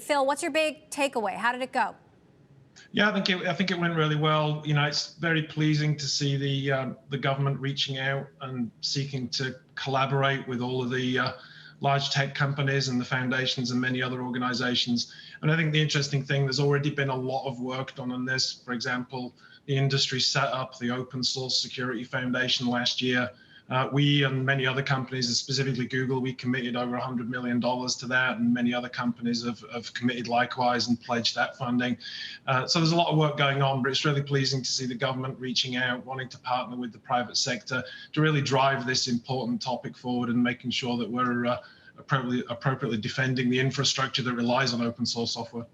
Phil, what's your big takeaway? How did it go? Yeah, I think it went really well. It's very pleasing to see the government reaching out and seeking to collaborate with all of the large tech companies and the foundations and many other organizations. And I think the interesting thing, there's already been a lot of work done on this. For example, the industry set up the Open Source Security Foundation last year. We and many other companies, specifically Google, we committed over $100 million to that, and many other companies have committed likewise and pledged that funding. So there's a lot of work going on, but it's really pleasing to see the government reaching out, wanting to partner with the private sector to really drive this important topic forward and making sure that we're appropriately defending the infrastructure that relies on open source software.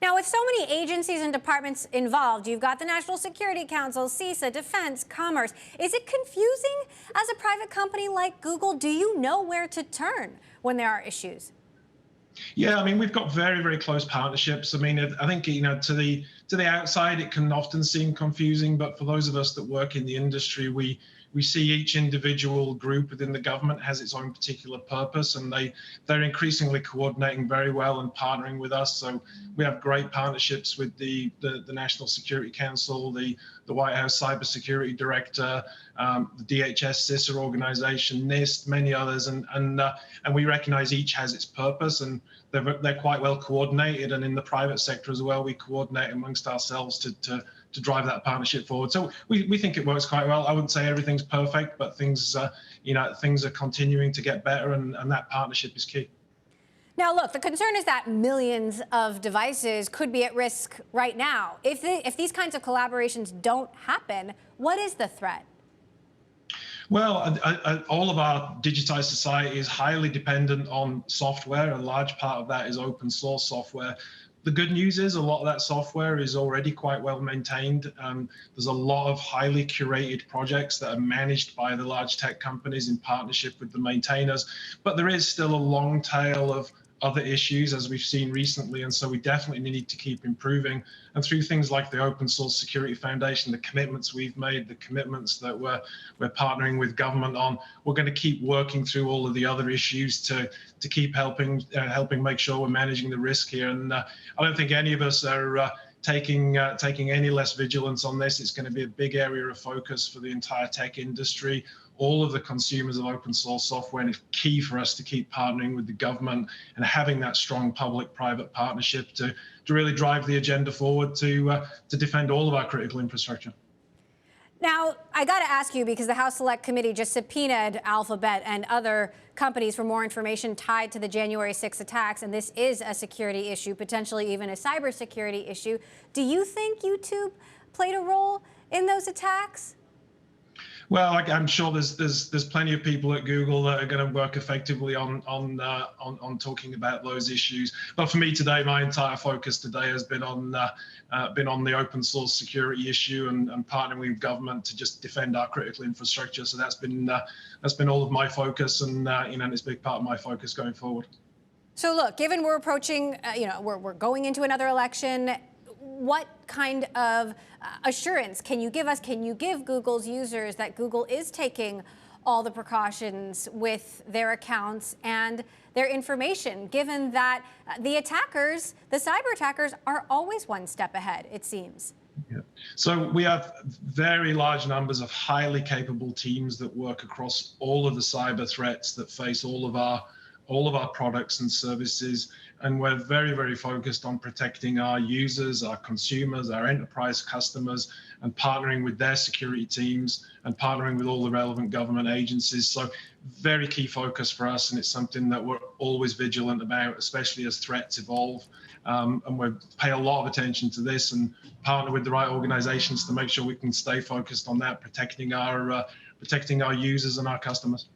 Now, with so many agencies and departments involved, you've got the National Security Council, CISA, Defense, Commerce. Is it confusing as a private company like Google? Do you know where to turn when there are issues? Yeah, I mean, we've got very, very close partnerships. I mean, I think, to the outside, it can often seem confusing, but for those of us that work in the industry, we see each individual group within the government has its own particular purpose, and they're increasingly coordinating very well and partnering with us. So we have great partnerships with the National Security Council, the White House Cybersecurity Director, the DHS CISA organization, NIST, many others, and we recognize each has its purpose, and they're quite well coordinated. And in the private sector as well, we coordinate amongst ourselves to drive that partnership forward. So we think it works quite well. I wouldn't say everything's perfect, but things are continuing to get better, and that partnership is key. Now, look, the concern is that millions of devices could be at risk right now. If these kinds of collaborations don't happen, what is the threat? Well, all of our digitized society is highly dependent on software. A large part of that is open source software. The good news is a lot of that software is already quite well maintained. There's a lot of highly curated projects that are managed by the large tech companies in partnership with the maintainers. But there is still a long tail of other issues, as we've seen recently, and so we definitely need to keep improving. And through things like the Open Source Security Foundation, the commitments we've made, the commitments that we're partnering with government on, we're going to keep working through all of the other issues to keep helping make sure we're managing the risk here. And I don't think any of us are taking any less vigilance on this. It's going to be a big area of focus for the entire tech industry, all of the consumers of open source software, and it's key for us to keep partnering with the government and having that strong public-private partnership to really drive the agenda forward to defend all of our critical infrastructure. Now, I got to ask you, because the House Select Committee just subpoenaed Alphabet and other companies for more information tied to the January 6 attacks, and this is a security issue, potentially even a cybersecurity issue. Do you think YouTube played a role in those attacks? Well, I'm sure there's plenty of people at Google that are going to work effectively on talking about those issues. But for me today, my entire focus today has been on the open source security issue and partnering with government to just defend our critical infrastructure. So that's been all of my focus, and it's a big part of my focus going forward. So look, given we're approaching, we're going into another election, what kind of assurance can you give us? Can you give Google's users that Google is taking all the precautions with their accounts and their information, given that the attackers, the cyber attackers, are always one step ahead, it seems? Yeah. So we have very large numbers of highly capable teams that work across all of the cyber threats that face all of our products and services, and we're very, very focused on protecting our users, our consumers, our enterprise customers, and partnering with their security teams and partnering with all the relevant government agencies. So very key focus for us, and it's something that we're always vigilant about, especially as threats evolve. And we pay a lot of attention to this and partner with the right organizations to make sure we can stay focused on that, protecting our users and our customers.